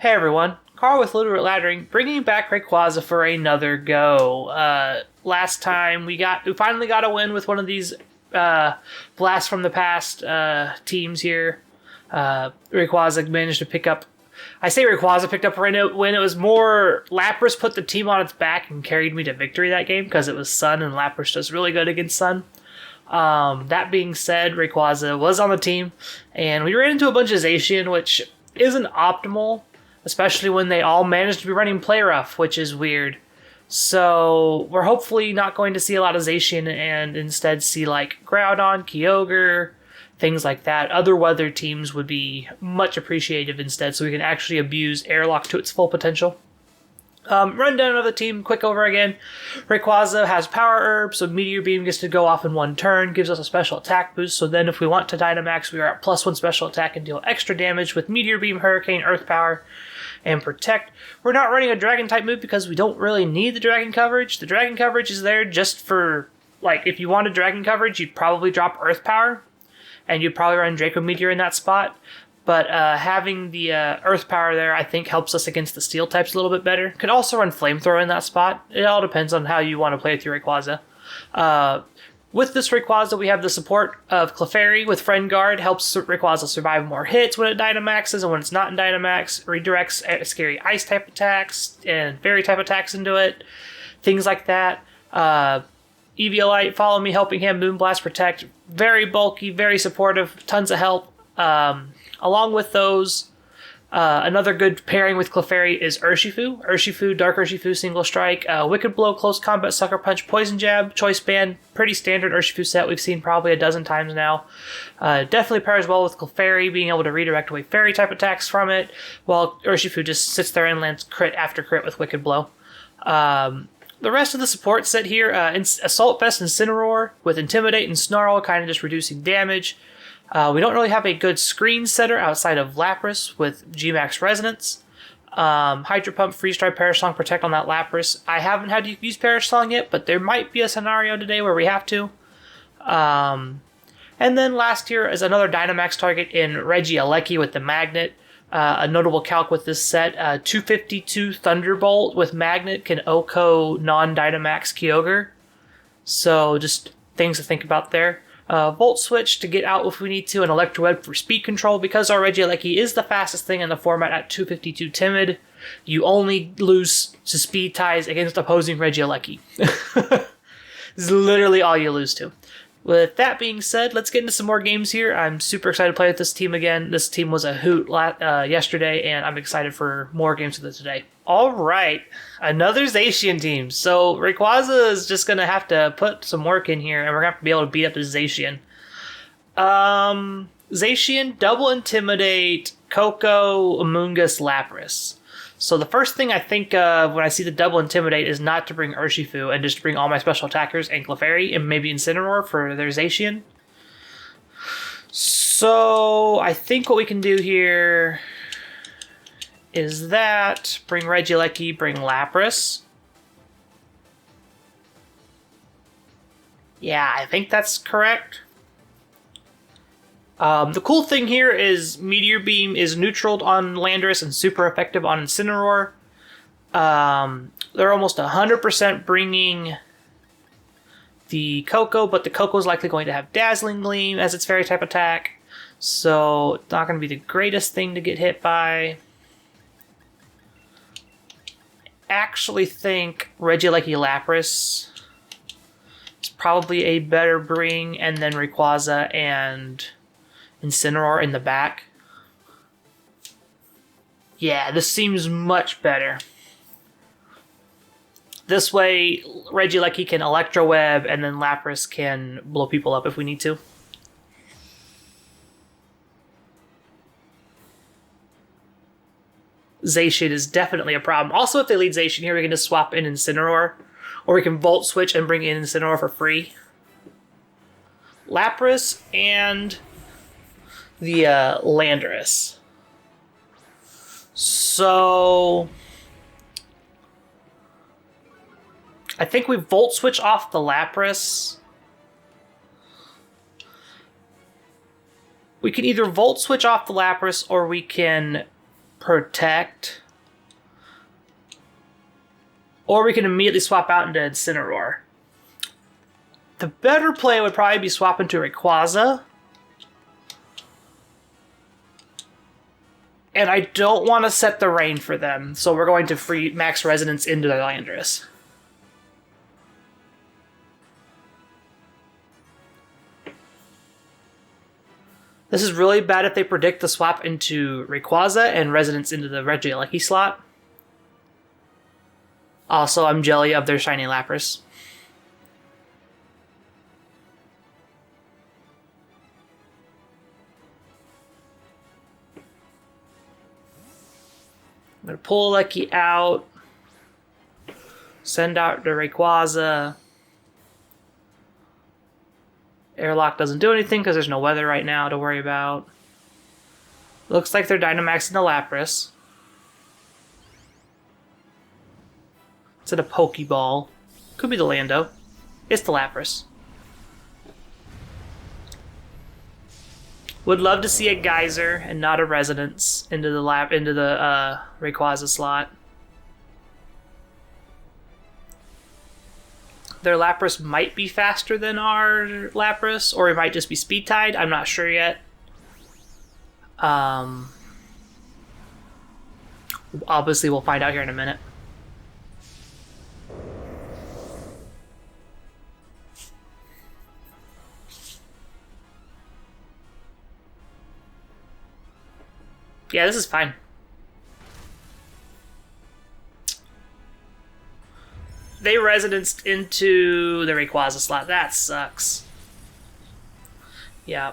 Hey everyone, Carl with Littleroot Laddering, bringing back Rayquaza for another go. Last time we finally got a win with one of these blast from the past teams here. Rayquaza managed to pick up. I say Rayquaza picked up a win. It was more Lapras put the team on its back and carried me to victory that game because it was Sun and Lapras does really good against Sun. That being said, Rayquaza was on the team, and we ran into a bunch of Zacian, which isn't optimal, especially when they all managed to be running Play Rough, which is weird. So we're hopefully not going to see a lot of Zacian and instead see like Groudon, Kyogre, things like that. Other weather teams would be much appreciated instead, so we can actually abuse Airlock to its full potential. Rundown of the team, quick over again. Rayquaza has Power Herb, so Meteor Beam gets to go off in one turn, gives us a special attack boost, so then if we want to Dynamax, we are at +1 special attack and deal extra damage with Meteor Beam, Hurricane, Earth Power, and Protect. We're not running a Dragon-type move because we don't really need the Dragon coverage. The Dragon coverage is there just for, like, if you wanted Dragon coverage, you'd probably drop Earth Power, and you'd probably run Draco Meteor in that spot. But having the Earth Power there, I think, helps us against the Steel types a little bit better. Could also run Flamethrower in that spot. It all depends on how you want to play with your Rayquaza. With this Rayquaza, we have the support of Clefairy with Friend Guard. Helps Rayquaza survive more hits when it Dynamaxes, and when it's not in Dynamax, redirects scary Ice-type attacks and Fairy-type attacks into it. Things like that. Eviolite, Follow Me, Helping Hand, Moonblast, Protect. Very bulky, very supportive, tons of help. Along with those, another good pairing with Clefairy is Urshifu. Urshifu, Dark Urshifu, Single Strike, Wicked Blow, Close Combat, Sucker Punch, Poison Jab, Choice Band. Pretty standard Urshifu set we've seen probably a dozen times now. Definitely pairs well with Clefairy, being able to redirect away Fairy-type attacks from it, while Urshifu just sits there and lands crit after crit with Wicked Blow. The rest of the support set here, Assault Vest and Incineroar with Intimidate and Snarl, kind of just reducing damage. We don't really have a good screen setter outside of Lapras with Gmax Resonance. Hydro Pump, Freeze Dry, Perish Song, Protect on that Lapras. I haven't had to use Perish Song yet, but there might be a scenario today where we have to. And then last here is another Dynamax target in Regieleki with the Magnet. A notable calc with this set, 252 Thunderbolt with Magnet can OHKO non-Dynamax Kyogre. So just things to think about there. Volt Switch to get out if we need to, and Electro Web for speed control. Because our Regieleki is the fastest thing in the format at 252 Timid, you only lose to speed ties against opposing Regieleki. This is literally all you lose to. With that being said, let's get into some more games here. I'm super excited to play with this team again. This team was a hoot yesterday, and I'm excited for more games with it today. All right, another Zacian team. So Rayquaza is just going to have to put some work in here, and we're going to have to be able to beat up the Zacian. Zacian, Double Intimidate, Koko, Amoonguss, Lapras. So the first thing I think of when I see the Double Intimidate is not to bring Urshifu and just to bring all my special attackers and Clefairy and maybe Incineroar for their Zacian. So I think what we can do here is that bring Regieleki, bring Lapras. Yeah, I think that's correct. The cool thing here is Meteor Beam is neutraled on Landorus and super effective on Incineroar. They're almost 100% bringing the Koko, but the Koko is likely going to have Dazzling Gleam as its Fairy-type attack. So it's not going to be the greatest thing to get hit by. Actually think Regieleki Lapras is probably a better bring, and then Rayquaza and Incineroar in the back. Yeah, this seems much better. This way, Regieleki can Electro Web, and then Lapras can blow people up if we need to. Zacian is definitely a problem. Also, if they lead Zacian here, we can just swap in Incineroar, or we can Volt Switch and bring in Incineroar for free. Lapras and the Landorus. So I think we Volt Switch off the Lapras. We can either Volt Switch off the Lapras, or we can Protect. Or we can immediately swap out into Incineroar. The better play would probably be swapping to Rayquaza. And I don't want to set the rain for them, so we're going to free max resonance into their Landorus. This is really bad if they predict the swap into Rayquaza and resonance into the Regieleki slot. Also, I'm jelly of their shiny Lapras. I'm going to pull Lucky out. Send out the Rayquaza. Airlock doesn't do anything because there's no weather right now to worry about. Looks like they're Dynamaxing the Lapras. It's in a Pokeball. Could be the Lando. It's the Lapras. Would love to see a Geyser and not a Resonance into the Rayquaza slot. Their Lapras might be faster than our Lapras, or it might just be speed tied. I'm not sure yet. Obviously, we'll find out here in a minute. Yeah, this is fine. They resonanced into the Rayquaza slot. That sucks. Yeah.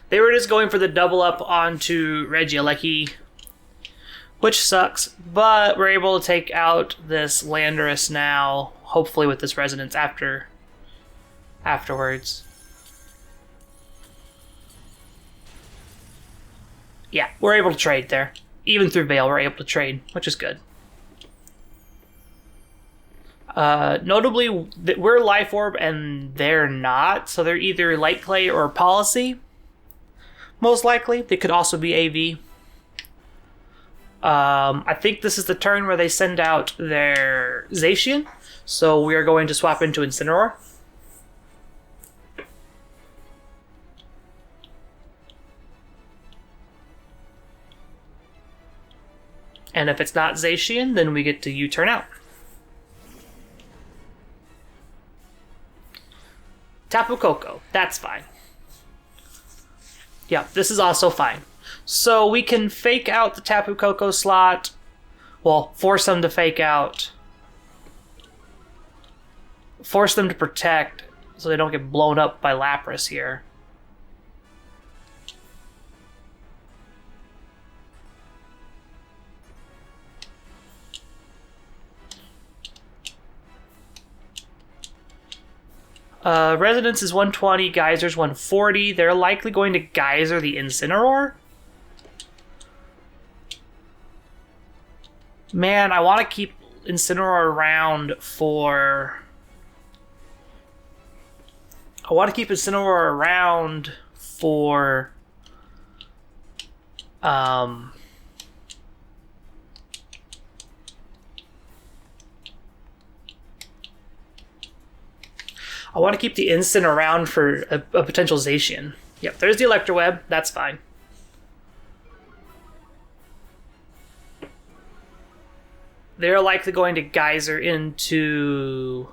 They were just going for the double up onto Regieleki, which sucks, but we're able to take out this Landorus now, hopefully with this resonance afterwards. Yeah, we're able to trade there. Even through Veil, we're able to trade, which is good. Notably, we're Life Orb and they're not, so they're either Light Clay or Policy. Most likely. They could also be AV. I think this is the turn where they send out their Zacian, so we are going to swap into Incineroar. And if it's not Zacian, then we get to U-turn out. Tapu Koko, that's fine. Yeah, this is also fine. So we can fake out the Tapu Koko slot. Well, force them to fake out. Force them to protect so they don't get blown up by Lapras here. Resonance is 120, Geyser's 140. They're likely going to Geyser the Incineroar. Man, I want to keep Incineroar around for... I want to keep Incineroar around for... I want to keep the Incin around for a potential Zacian. Yep, there's the Electroweb. That's fine. They're likely going to Geyser into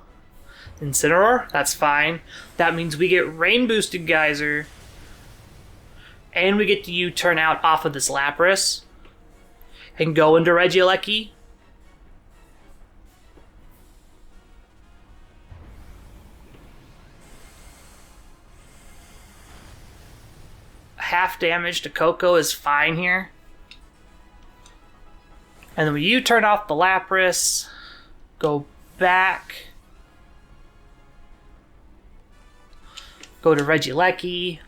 Incineroar. That's fine. That means we get Rain Boosted Geyser. And we get to U-turn out off of this Lapras. And go into Regieleki. Half damage to Koko is fine here. And then when you turn off the Lapras, go back, go to Regieleki.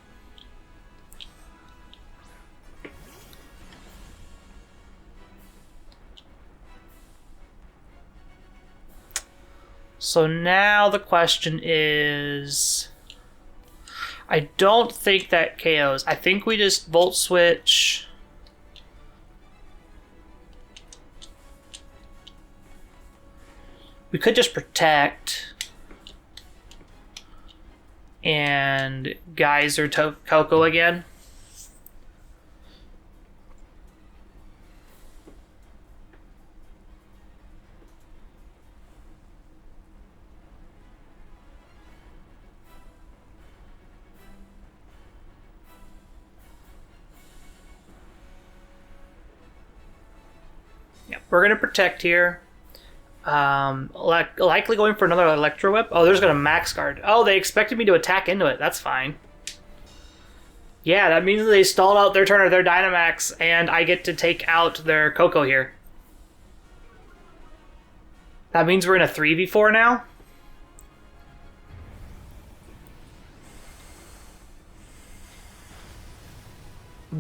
So now the question is... I don't think that KOs. I think we just Volt Switch We could just protect and Geyser Coco again. Yep, we're going to protect here. Likely going for another Electro Whip. Oh, there's going to Max Guard. Oh, they expected me to attack into it. That's fine. Yeah, that means they stalled out their turn or their Dynamax, and I get to take out their Coco here. That means we're in a 3v4 now.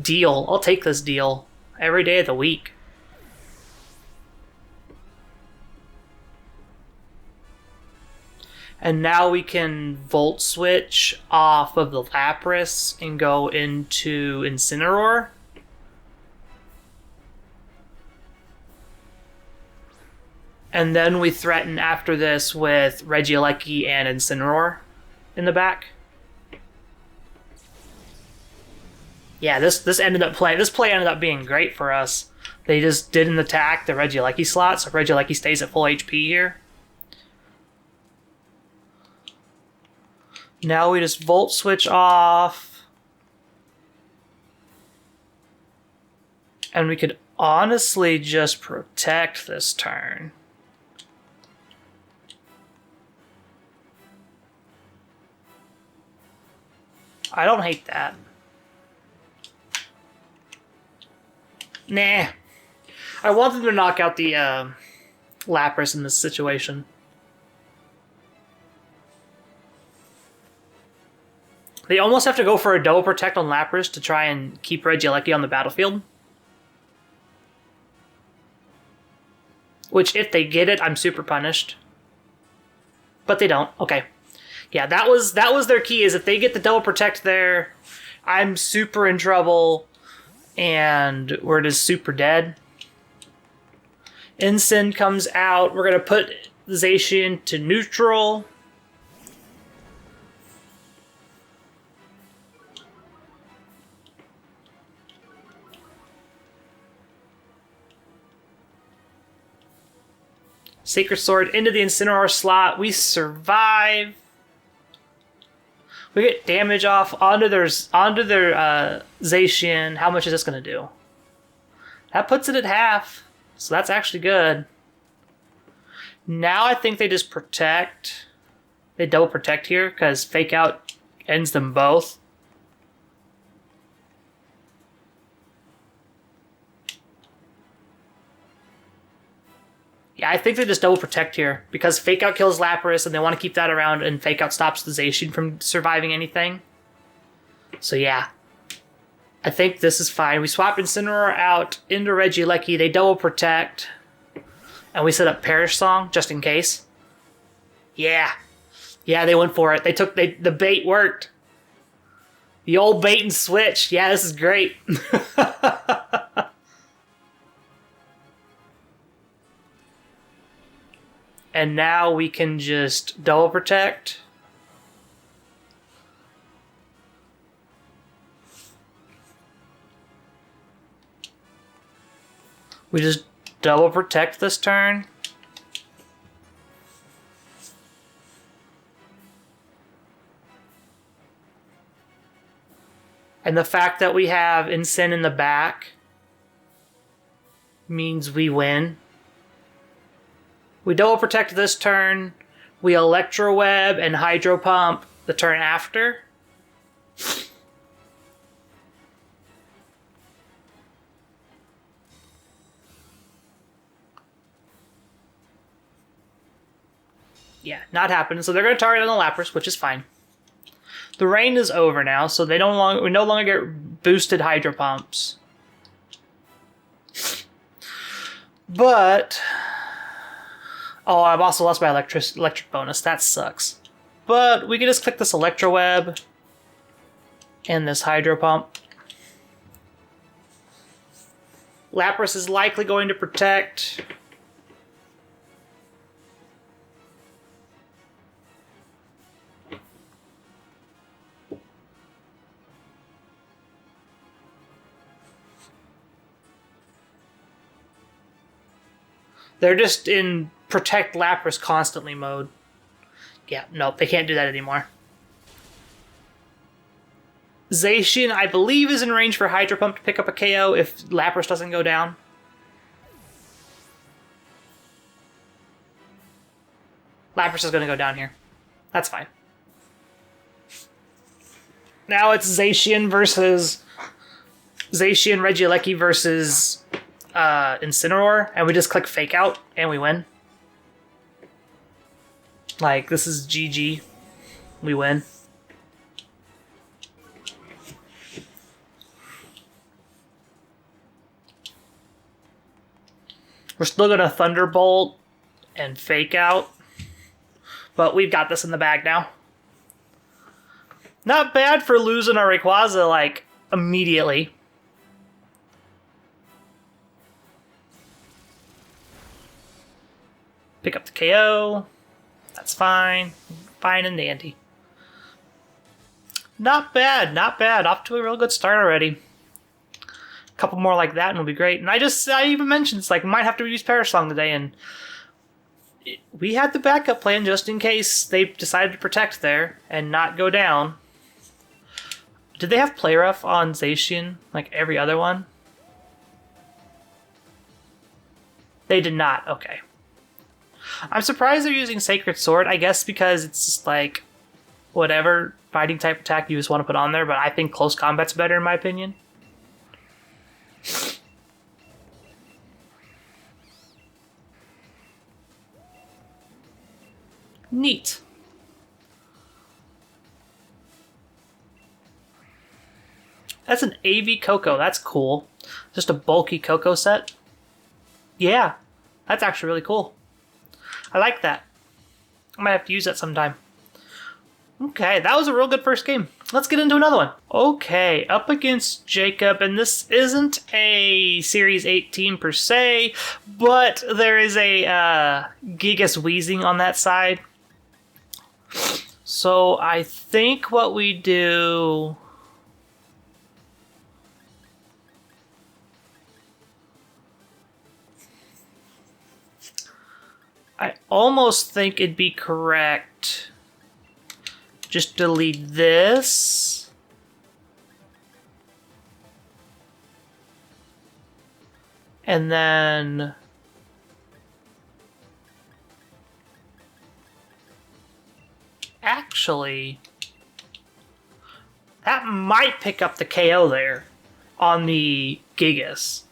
Deal. I'll take this deal every day of the week. And now we can Volt Switch off of the Lapras and go into Incineroar. And then we threaten after this with Regieleki and Incineroar in the back. Yeah, this play ended up being great for us. They just didn't attack the Regieleki slot, so Regieleki stays at full HP here. Now we just Volt Switch off. And we could honestly just protect this turn. I don't hate that. Nah. I wanted to knock out the Lapras in this situation. They almost have to go for a double protect on Lapras to try and keep Regieleki on the battlefield. Which, if they get it, I'm super punished. But they don't. Okay. Yeah, that was their key, is if they get the double protect there, I'm super in trouble, and we're just super dead. Incin comes out. We're going to put Zacian to neutral. Sacred Sword into the Incineroar slot. We survive. We get damage off onto their Zacian. How much is this going to do? That puts it at half. So that's actually good. Now I think they just protect. They double protect here because Fake Out ends them both. Yeah, I think they just double protect here because Fake Out kills Lapras and they want to keep that around, and Fake Out stops the Zacian from surviving anything. So yeah, I think this is fine. We swap Incineroar out into Regieleki, they double protect, and we set up Perish Song just in case. Yeah. Yeah, they went for it. The bait worked. The old bait and switch. Yeah, this is great. And now we can just double protect. We just double protect this turn. And the fact that we have Incin in the back means we win. We double protect this turn. We Electro Web and Hydro Pump the turn after. Yeah, not happening. So they're going to target on the Lapras, which is fine. The rain is over now, so we no longer get boosted Hydro Pumps. But oh, I've also lost my electric bonus. That sucks. But we can just click this Electro Web and this Hydro Pump. Lapras is likely going to protect. They're just in Protect Lapras constantly mode. Yeah, nope, they can't do that anymore. Zacian, I believe, is in range for Hydro Pump to pick up a KO if Lapras doesn't go down. Lapras is going to go down here. That's fine. Now it's Zacian Regieleki versus Incineroar, and we just click Fake Out, and we win. Like, this is GG. We win. We're still going to Thunderbolt and Fake Out, but we've got this in the bag now. Not bad for losing our Rayquaza, like, immediately. Pick up the KO. That's fine. Fine and dandy. Not bad, not bad. Off to a real good start already. A couple more like that and we'll be great. And I even mentioned, it's like, we might have to use Parasong today, and we had the backup plan just in case they decided to protect there and not go down. Did they have Play Rough on Zacian, like every other one? They did not, okay. I'm surprised they're using Sacred Sword, I guess because it's just like, whatever fighting type attack you just want to put on there, but I think Close Combat's better in my opinion. Neat. That's an AV Coco, that's cool. Just a bulky Coco set. Yeah, that's actually really cool. I like that. I might have to use that sometime. Okay, that was a real good first game. Let's get into another one. Okay, up against Jacob, and this isn't a Series 18 per se, but there is a Gigas Wheezing on that side. So I think what we do... I almost think it'd be correct just delete this. And then actually that might pick up the KO there on the Gigas.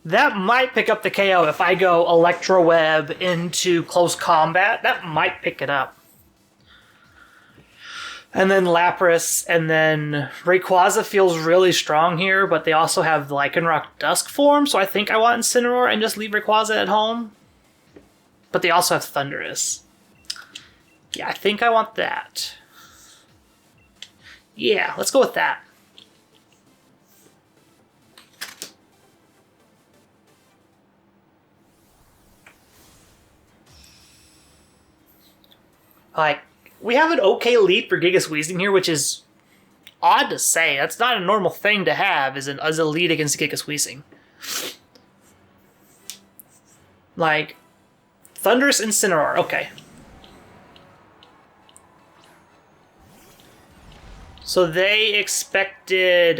That might pick up the KO if I go Electro Web into Close Combat. That might pick it up. And then Lapras, and then Rayquaza feels really strong here, but they also have Lycanroc Dusk form, so I think I want Incineroar and just leave Rayquaza at home. But they also have Thundurus. Yeah, I think I want that. Yeah, let's go with that. Like, we have an okay lead for Gigas Weezing here, which is odd to say. That's not a normal thing to have as a lead against Gigas Weezing. Like, Thundurus Incineroar, okay. So they expected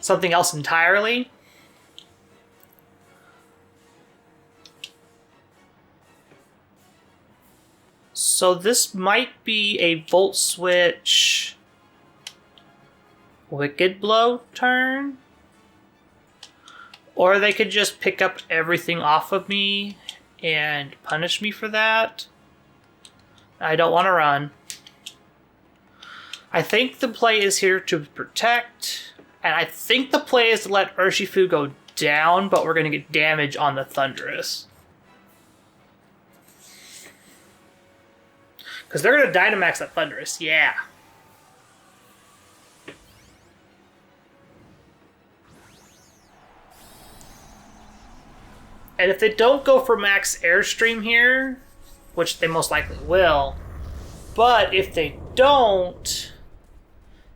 something else entirely. So this might be a Volt Switch Wicked Blow turn. Or they could just pick up everything off of me and punish me for that. I don't want to run. I think the play is here to protect. And I think the play is to let Urshifu go down, but we're going to get damage on the Thundurus. Because they're going to Dynamax that Thundurus, yeah. And if they don't go for max Airstream here, which they most likely will, but if they don't,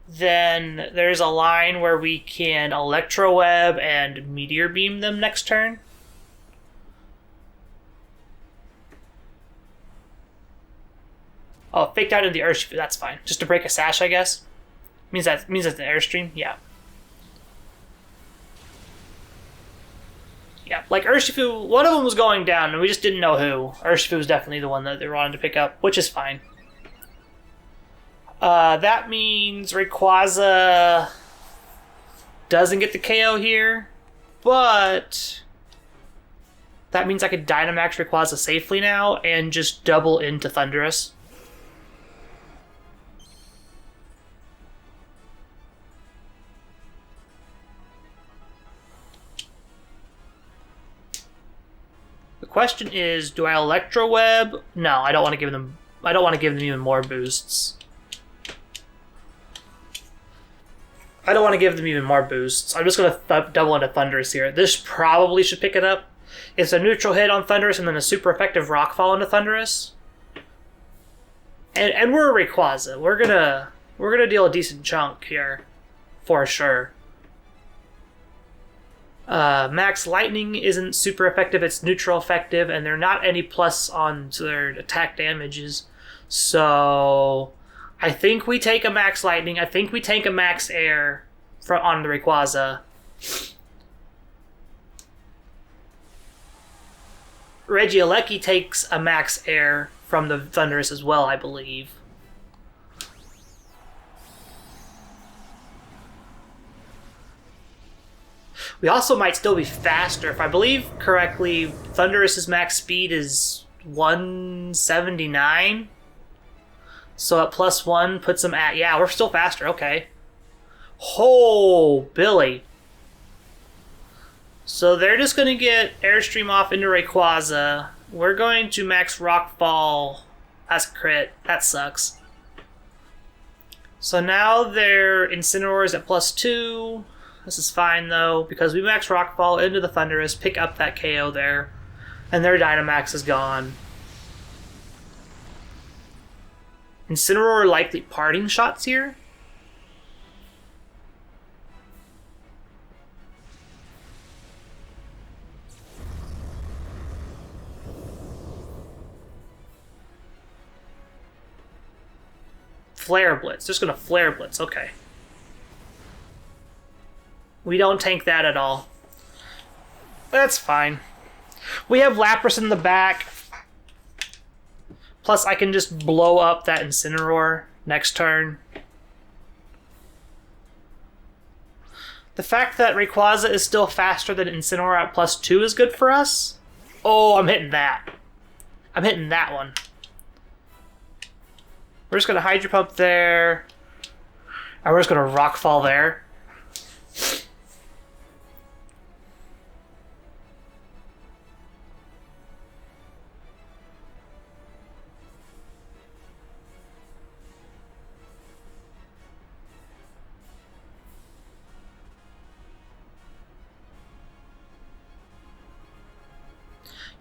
then there's a line where we can Electro Web and Meteor Beam them next turn. Oh, faked out in the Earth. That's fine. Just to break a sash, I guess. Means that's the Airstream. Yeah. Yeah, like Urshifu, one of them was going down, and we just didn't know who. Urshifu was definitely the one that they wanted to pick up, which is fine. That means Rayquaza doesn't get the KO here, but that means I could Dynamax Rayquaza safely now and just double into Thundurus. The question is, do I Electro Web? No, I don't want to give them. I don't want to give them even more boosts. I'm just going to double into Thundurus here. This probably should pick it up. It's a neutral hit on Thundurus and then a super effective Rockfall into Thundurus. And we're a Rayquaza. We're gonna deal a decent chunk here, for sure. Max Lightning isn't super effective, it's neutral effective, and they're not any plus on their attack damages. So I think we take a Max Lightning, I think we take a Max Air on the Rayquaza. Regieleki takes a Max Air from the Thundurus as well, I believe. We also might still be faster. If I believe correctly, Thundurus' max speed is 179. So at +1 puts him at... Yeah, we're still faster. Okay. Oh, Billy. So they're just going to get Airstream off into Rayquaza. We're going to max Rockfall. That's crit. That sucks. So now their Incineroar is at +2. This is fine, though, because we max Rockfall into the Thundurus, pick up that KO there, and their Dynamax is gone. Incineroar likely parting shots here. Flare Blitz. Just going to Flare Blitz. Okay. We don't tank that at all. That's fine. We have Lapras in the back. Plus, I can just blow up that Incineroar next turn. The fact that Rayquaza is still faster than Incineroar at +2 is good for us. Oh, I'm hitting that. I'm hitting that one. We're just going to Hydro Pump there. And we're just going to Rockfall there.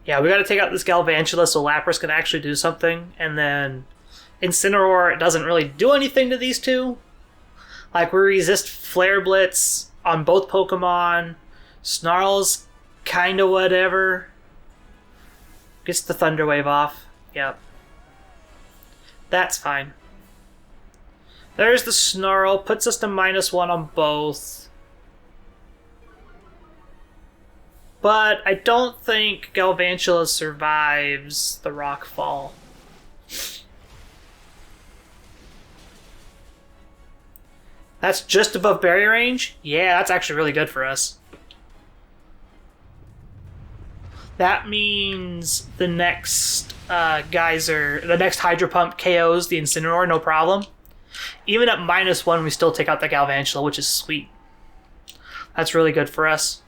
Yeah, we got to take out this Galvantula so Lapras can actually do something, and then Incineroar doesn't really do anything to these two. Like, we resist Flare Blitz on both Pokemon. Snarl's kind of whatever. Gets the Thunder Wave off. Yep. That's fine. There's the Snarl. Puts us to -1 on both. But I don't think Galvantula survives the Rockfall. That's just above barrier range? Yeah, that's actually really good for us. That means the next the next Hydro Pump KOs the Incineroar, no problem. Even at -1, we still take out the Galvantula, which is sweet. That's really good for us.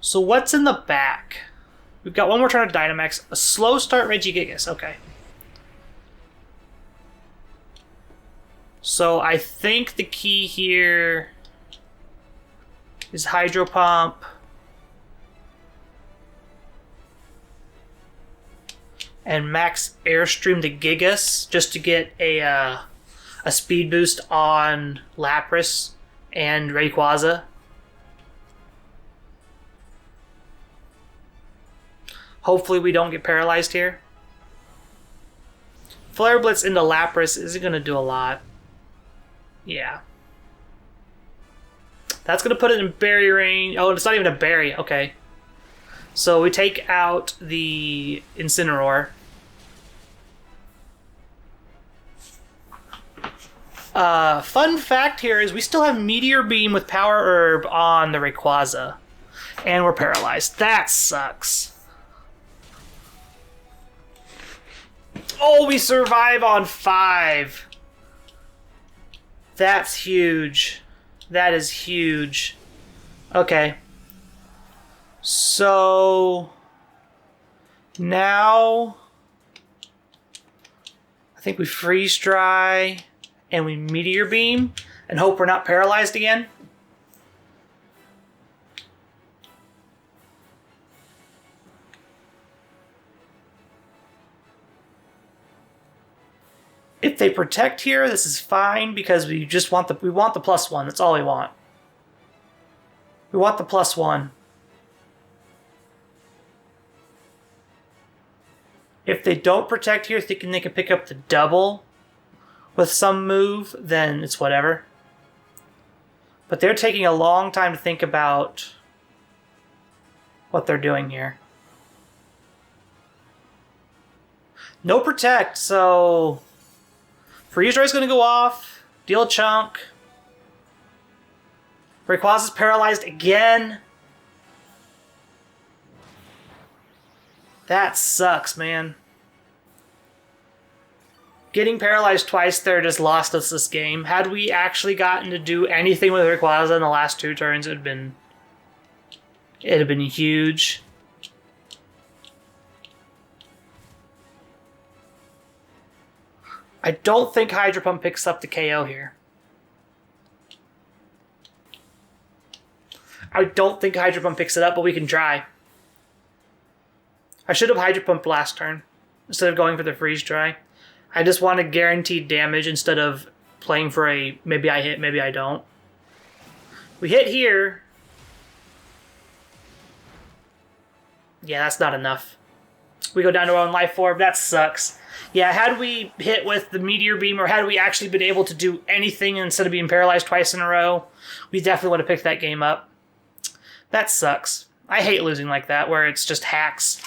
So what's in the back? We've got one more turn of Dynamax. A slow start Regigigas. Okay. So I think the key here is Hydro Pump. And max Airstream to Gigas just to get a a speed boost on Lapras and Rayquaza. Hopefully we don't get paralyzed here. Flare Blitz into Lapras isn't going to do a lot. Yeah. That's going to put it in berry range. Oh, it's not even a berry. Okay. So we take out the Incineroar. Fun fact here is we still have Meteor Beam with Power Herb on the Rayquaza. And we're paralyzed. That sucks. Oh, we survive on 5. That's huge. That is huge. Okay. So now I think we freeze dry and we Meteor Beam and hope we're not paralyzed again. If they protect here, this is fine because we just want the +1. That's all we want. We want the +1. If they don't protect here, thinking they can pick up the double with some move, then it's whatever. But they're taking a long time to think about what they're doing here. No protect, so Freeze Dry is going to go off. Deal a chunk. Rayquaza's paralyzed again. That sucks, man. Getting paralyzed twice there just lost us this game. Had we actually gotten to do anything with Rayquaza in the last 2 turns, it'd have been huge. I don't think Hydro Pump picks up the KO here. I don't think Hydro Pump picks it up, but we can try. I should have Hydro Pumped last turn instead of going for the Freeze Dry. I just wanted guaranteed damage instead of playing for a maybe I hit, maybe I don't. We hit here. Yeah, that's not enough. We go down to our own life orb. That sucks. Yeah, had we hit with the Meteor Beam or had we actually been able to do anything instead of being paralyzed twice in a row, we definitely would have picked that game up. That sucks. I hate losing like that where it's just hacks.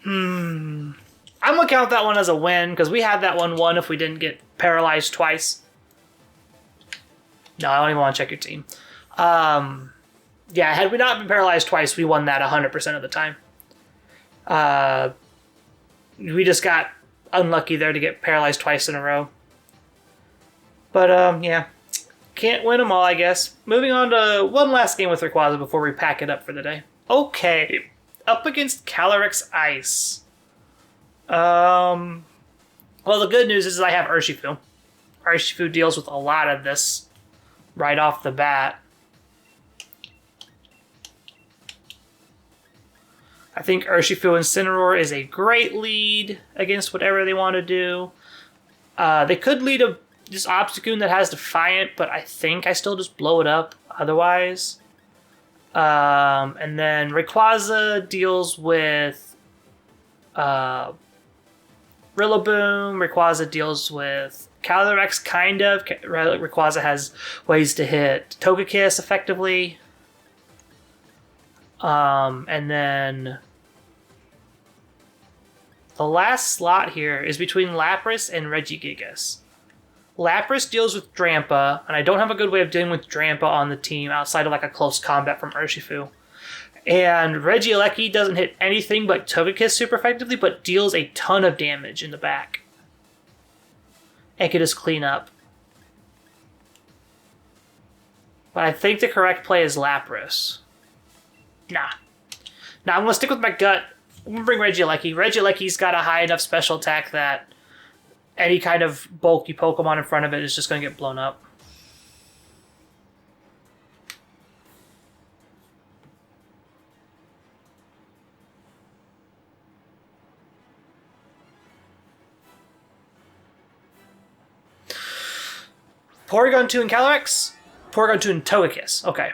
I'm going to count that one as a win because we had that one won if we didn't get paralyzed twice. No, I don't even want to check your team. Yeah, had we not been paralyzed twice, we won that 100% of the time. We just got unlucky there to get paralyzed twice in a row. But, yeah. Can't win them all, I guess. Moving on to one last game with Rayquaza before we pack it up for the day. Okay. Up against Calyrex Ice. Well, the good news is I have Urshifu. Urshifu deals with a lot of this right off the bat. I think Urshifu Incineroar is a great lead against whatever they want to do. They could lead this Obstagoon that has Defiant, but I think I still just blow it up otherwise. And then Rayquaza deals with Rillaboom. Rayquaza deals with Calyrex, kind of. Rayquaza has ways to hit Togekiss effectively. And then the last slot here is between Lapras and Regigigas. Lapras deals with Drampa, and I don't have a good way of dealing with Drampa on the team outside of like a close combat from Urshifu. And Regieleki doesn't hit anything but Togekiss super effectively, but deals a ton of damage in the back. And can just clean up. But I think the correct play is Lapras. Nah, I'm going to stick with my gut. I'm going to bring Regieleki. Regieleki's got a high enough special attack that any kind of bulky Pokemon in front of it is just going to get blown up. Porygon 2 and Calyrex? Porygon 2 and Togekiss. Okay.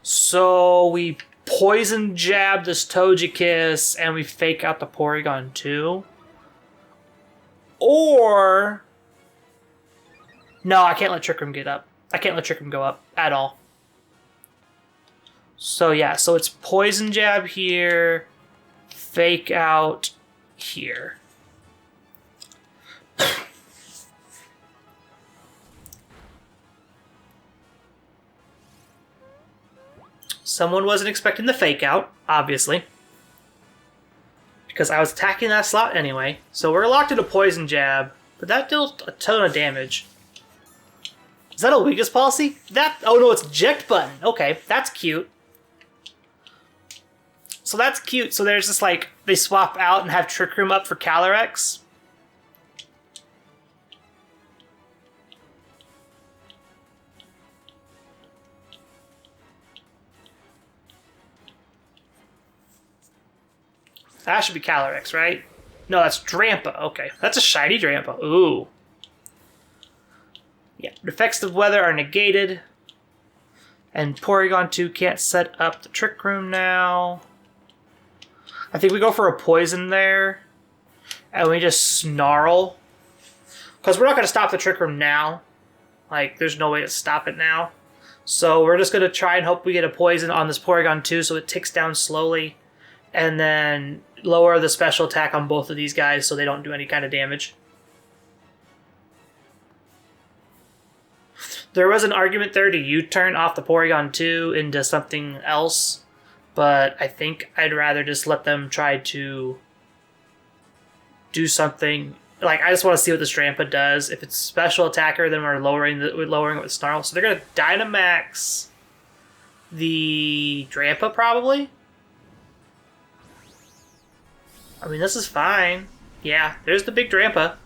So we poison jab this Togekiss and we fake out the Porygon 2. Or... No, I can't let Trick Room get up. I can't let Trick Room go up at all. So yeah, so it's poison jab here, fake out here. Someone wasn't expecting the fake out, obviously. Because I was attacking that slot anyway. So we're locked into poison jab, but that dealt a ton of damage. Is that a weakness policy? Oh no, it's eject button. Okay, that's cute. So that's cute. So there's just like, they swap out and have Trick Room up for Calyrex. That should be Calyrex, right? No, that's Drampa. Okay, that's a shiny Drampa. Ooh. Yeah, effects of weather are negated. And Porygon 2 can't set up the Trick Room now. I think we go for a poison there. And we just snarl. Because we're not going to stop the Trick Room now. Like, there's no way to stop it now. So we're just going to try and hope we get a poison on this Porygon 2 so it ticks down slowly. And then lower the special attack on both of these guys so they don't do any kind of damage. There was an argument there to U-turn off the Porygon 2 into something else, but I think I'd rather just let them try to do something. Like, I just want to see what this Drampa does. If it's special attacker, then we're lowering it with Snarl. So they're going to Dynamax the Drampa, probably. I mean, this is fine. Yeah, there's the big Drampa.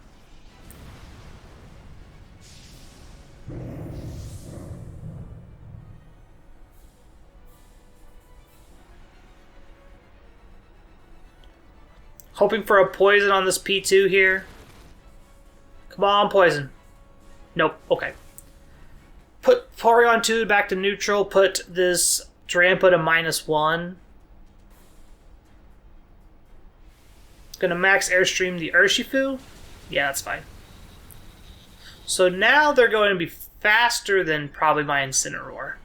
Hoping for a poison on this P2 here. Come on, poison. Nope, okay. Put Porygon 2 back to neutral. Put this Drampa to -1. Gonna max Airstream the Urshifu. Yeah, that's fine. So now they're going to be faster than probably my Incineroar.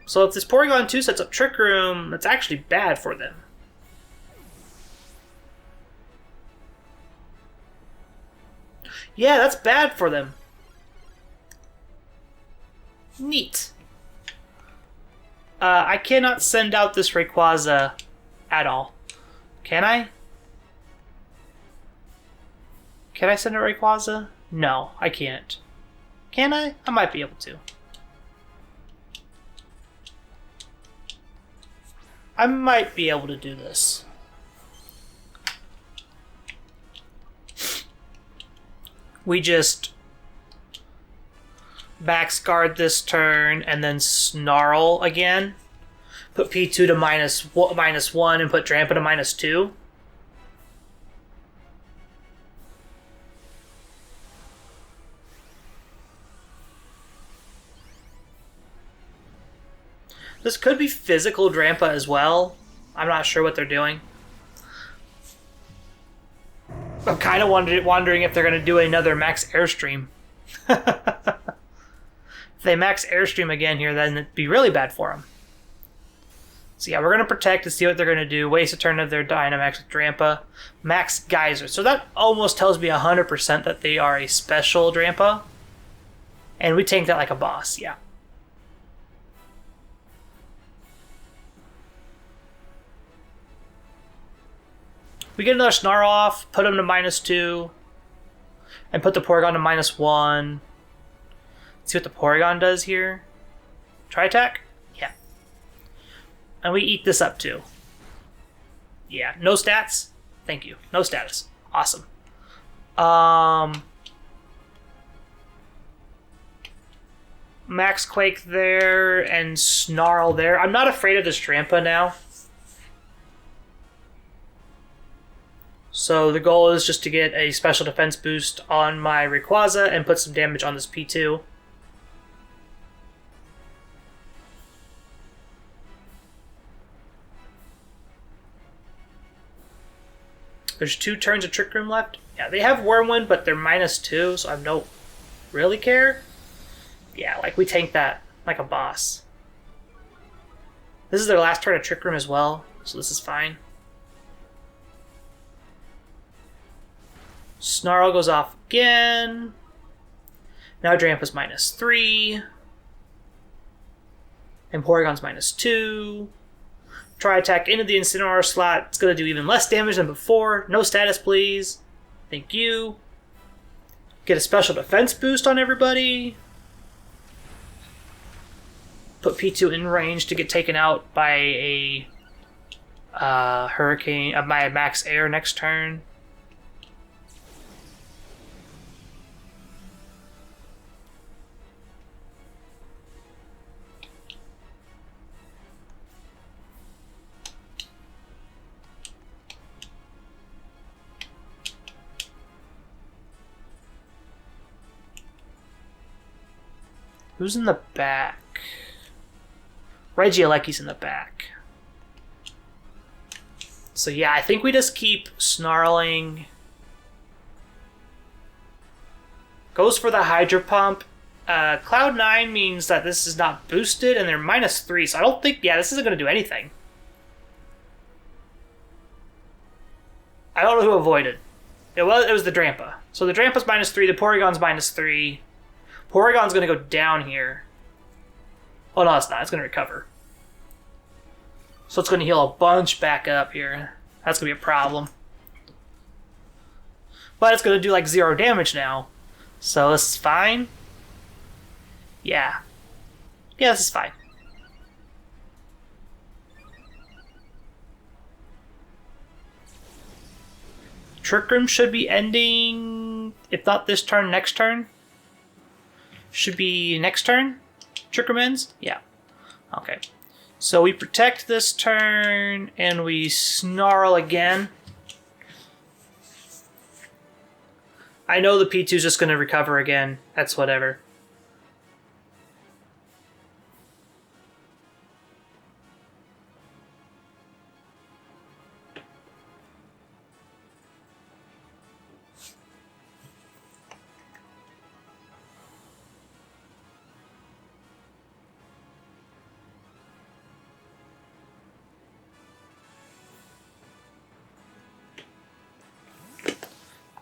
So if this Porygon 2 sets up Trick Room, that's actually bad for them. Yeah, that's bad for them. Neat. I cannot send out this Rayquaza at all. Can I? Can I send a Rayquaza? No, I can't. Can I? I might be able to. I might be able to do this. We just max guard this turn and then snarl again. Put P2 to -1 and put Drampa to -2. This could be physical Drampa as well. I'm not sure what they're doing. I'm kind of wondering if they're going to do another max Airstream. If they max Airstream again here, then it'd be really bad for them. So yeah, we're going to protect and see what they're going to do. Waste a turn of their Dynamax with Drampa. Max Geyser. So that almost tells me 100% that they are a special Drampa. And we tank that like a boss, yeah. We get another Snarl off, put him to -2, and put the Porygon to -1. See what the Porygon does here. Try attack? Yeah. And we eat this up too. Yeah, no stats? Thank you. No status. Awesome. Max Quake there and Snarl there. I'm not afraid of this Drampa now. So the goal is just to get a special defense boost on my Rayquaza and put some damage on this P2. There's 2 turns of Trick Room left. Yeah, they have Wormwind, but they're -2, so I don't really care. Yeah, like we tank that like a boss. This is their last turn of Trick Room as well, so this is fine. Snarl goes off again. Now Drampa's -3. And Porygon's -2. Try attack into the Incineroar slot. It's going to do even less damage than before. No status, please. Thank you. Get a special defense boost on everybody. Put P2 in range to get taken out by a Hurricane, by Max Air next turn. Who's in the back? Regieleki's in the back. So yeah, I think we just keep snarling. Goes for the Hydro Pump. Cloud 9 means that this is not boosted, and they're -3, so I don't think, yeah, this isn't going to do anything. I don't know who avoided. It was the Drampa. So the Drampa's -3, the Porygon's -3. Porygon's going to go down here. Oh, no, it's not. It's going to recover. So it's going to heal a bunch back up here. That's going to be a problem. But it's going to do like 0 damage now. So this is fine. Yeah. Yeah, this is fine. Trick Room should be ending, if not this turn, next turn. Should be next turn. Trick Room ends? Yeah. Okay. So we protect this turn, and we snarl again. I know the P2's just going to recover again. That's whatever.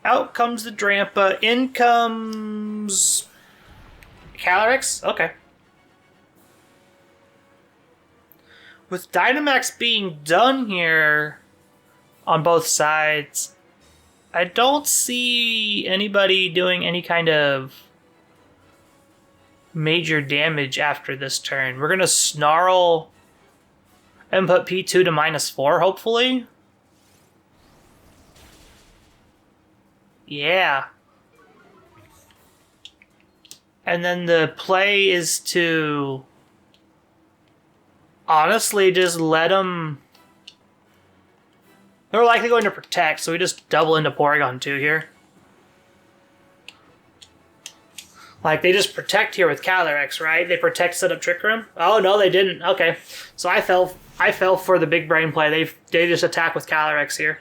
Out comes the Drampa. In comes Calyrex? Okay. With Dynamax being done here on both sides, I don't see anybody doing any kind of major damage after this turn. We're going to Snarl and put P2 to -4, hopefully. Yeah. And then the play is to honestly just let them... They're likely going to protect, so we just double into Porygon 2 here. Like, they just protect here with Calyrex, right? They protect, set up Trick Room? Oh, no, they didn't. Okay. So I fell for the big brain play. They just attack with Calyrex here.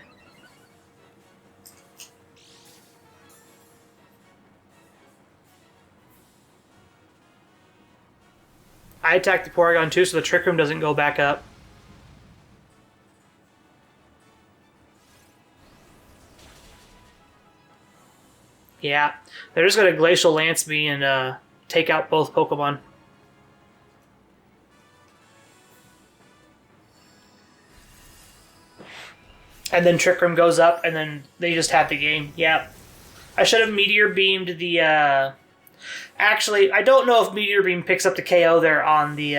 I attack the Porygon too, so the Trick Room doesn't go back up. Yeah, they're just going to Glacial Lance me and take out both Pokemon. And then Trick Room goes up, and then they just have the game. Yeah. I should have Meteor Beamed the... Actually, I don't know if Meteor Beam picks up the KO there on the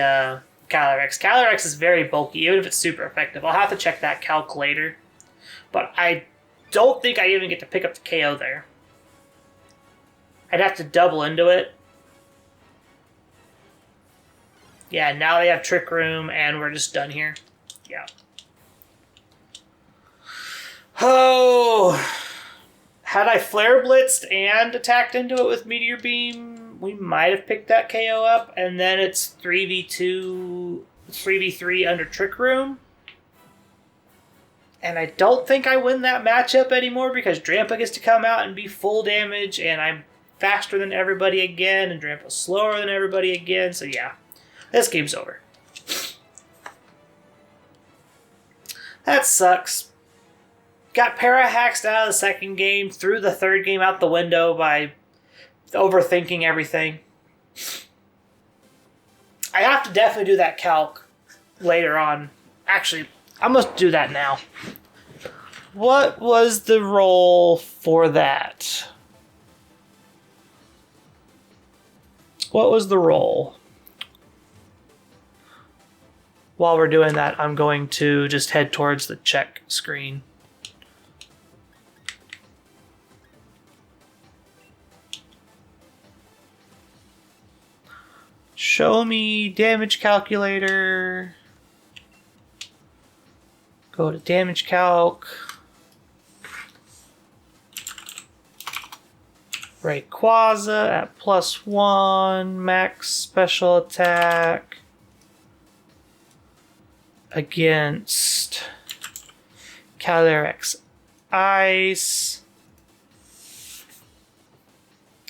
Calyrex. Calyrex is very bulky, even if it's super effective. I'll have to check that calc later. But I don't think I even get to pick up the KO there. I'd have to double into it. Yeah, now they have Trick Room, and we're just done here. Yeah. Oh, had I Flare Blitzed and attacked into it with Meteor Beam, we might have picked that KO up, and then it's 3v2, 3v3 under Trick Room. And I don't think I win that matchup anymore because Drampa gets to come out and be full damage, and I'm faster than everybody again, and Drampa's slower than everybody again, so yeah. This game's over. That sucks. Got para-haxed out of the second game, threw the third game out the window by overthinking everything. I have to definitely do that calc later on. Actually, I'm going to do that now. What was the roll for that? What was the roll? While we're doing that, I'm going to just head towards the check screen. Show me damage calculator. Go to damage calc. Rayquaza at +1, max special attack against Calyrex Ice.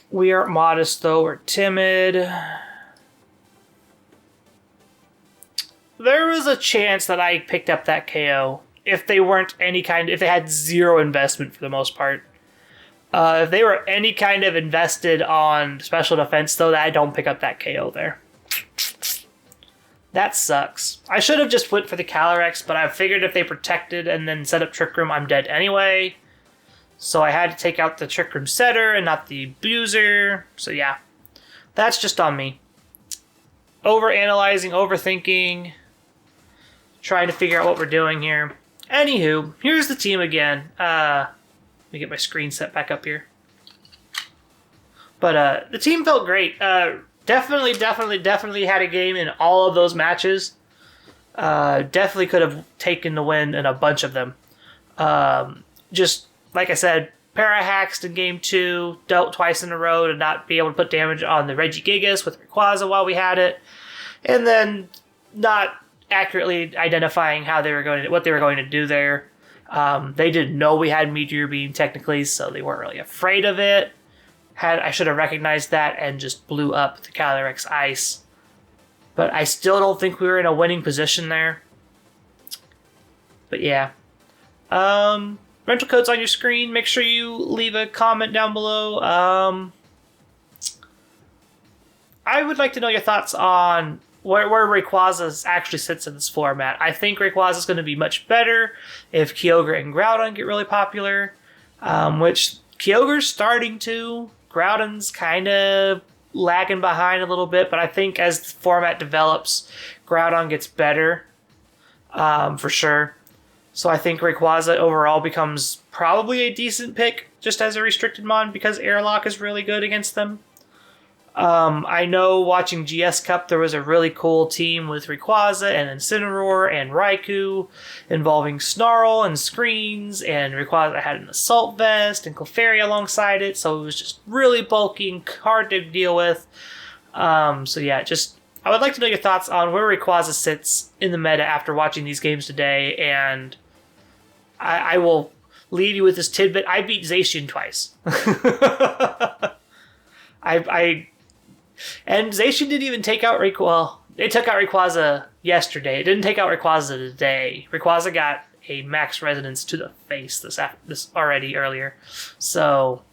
We aren't modest though, we're timid. There was a chance that I picked up that KO if they weren't if they had zero investment for the most part. If they were any kind of invested on special defense, though, I don't pick up that KO there. That sucks. I should have just went for the Calyrex, but I figured if they protected and then set up Trick Room, I'm dead anyway. So I had to take out the Trick Room setter and not the Abuser. So yeah, that's just on me. Overanalyzing, overthinking, trying to figure out what we're doing here. Anywho, here's the team again. Let me get my screen set back up here. But the team felt great. Definitely had a game in all of those matches. Definitely could have taken the win in a bunch of them. Just, like I said, para-haxed in game 2, dealt twice in a row to not be able to put damage on the Regigigas with Rayquaza while we had it. And then not accurately identifying what they were going to do there. They didn't know we had Meteor Beam technically, so they weren't really afraid of it. I should have recognized that and just blew up the Calyrex Ice. But I still don't think we were in a winning position there. But yeah. Rental code's on your screen. Make sure you leave a comment down below. I would like to know your thoughts on where Rayquaza actually sits in this format. I think Rayquaza is going to be much better if Kyogre and Groudon get really popular, which Kyogre's starting to. Groudon's kind of lagging behind a little bit, but I think as the format develops, Groudon gets better, for sure. So I think Rayquaza overall becomes probably a decent pick just as a restricted mon because Airlock is really good against them. I know watching GS Cup, there was a really cool team with Rayquaza and Incineroar and Raikou involving Snarl and Screens, and Rayquaza had an Assault Vest and Clefairy alongside it, so it was just really bulky and hard to deal with. So yeah, I would like to know your thoughts on where Rayquaza sits in the meta after watching these games today, and I will leave you with this tidbit. I beat Zacian twice. And Zacian didn't even take out Rayquaza. Well, they took out Rayquaza yesterday. It didn't take out Rayquaza today. Rayquaza got a max resonance to the face this already earlier. So,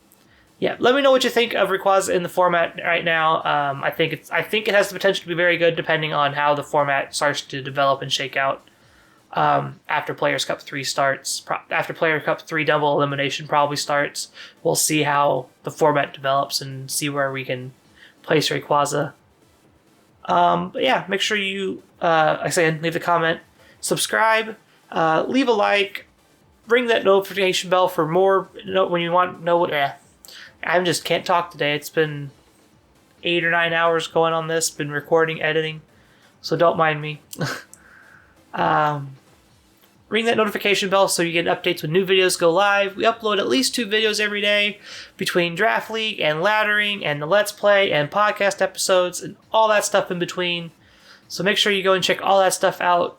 yeah, let me know what you think of Rayquaza in the format right now. I think it has the potential to be very good depending on how the format starts to develop and shake out. After Players Cup 3 starts, after Player Cup 3 double elimination probably starts, we'll see how the format develops and see where we can place Rayquaza. But yeah, make sure you, again, leave a comment, subscribe, leave a like, ring that notification bell for more when you want to know what. I just can't talk today. It's been 8 or 9 hours going on this, been recording, editing, so don't mind me. ring that notification bell so you get updates when new videos go live. We upload at least 2 videos every day between Draft League and Laddering and the Let's Play and podcast episodes and all that stuff in between. So make sure you go and check all that stuff out.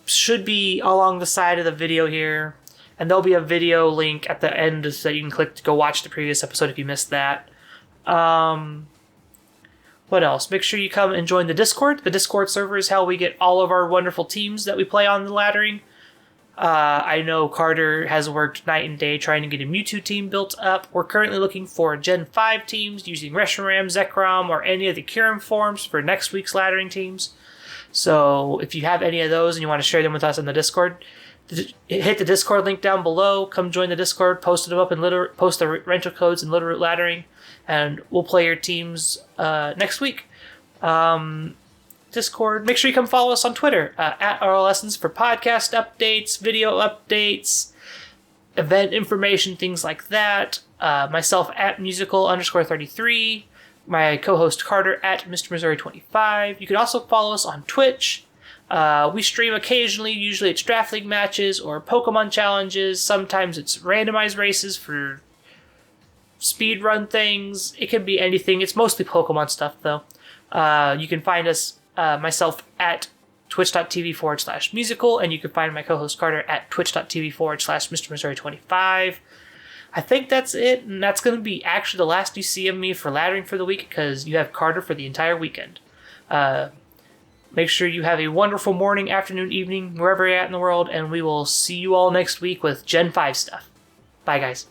Should be along the side of the video here. And there'll be a video link at the end so that you can click to go watch the previous episode if you missed that. What else? Make sure you come and join the Discord. The Discord server is how we get all of our wonderful teams that we play on the Laddering. I know Carter has worked night and day trying to get a Mewtwo team built up. We're currently looking for Gen 5 teams using Reshiram, Zekrom, or any of the Kyurem forms for next week's Laddering teams. So if you have any of those and you want to share them with us on the Discord, hit the Discord link down below. Come join the Discord. Post them up in post the rental codes in Littleroot Laddering, and we'll play your teams next week. Discord. Make sure you come follow us on Twitter at RL Lessons for podcast updates, video updates, event information, things like that. Myself at musical_33. My co-host Carter at Mr. Missouri25. You can also follow us on Twitch. We stream occasionally, usually it's Draft League matches or Pokemon challenges. Sometimes it's randomized races for speed run things. It can be anything. It's mostly Pokemon stuff, though. You can find us, myself, at twitch.tv/musical, and you can find my co-host Carter at twitch.tv/Mr. Missouri25. I think that's it, and that's going to be actually the last you see of me for Laddering for the week, because you have Carter for the entire weekend. Make sure you have a wonderful morning, afternoon, evening, wherever you're at in the world, and we will see you all next week with Gen 5 stuff. Bye, guys.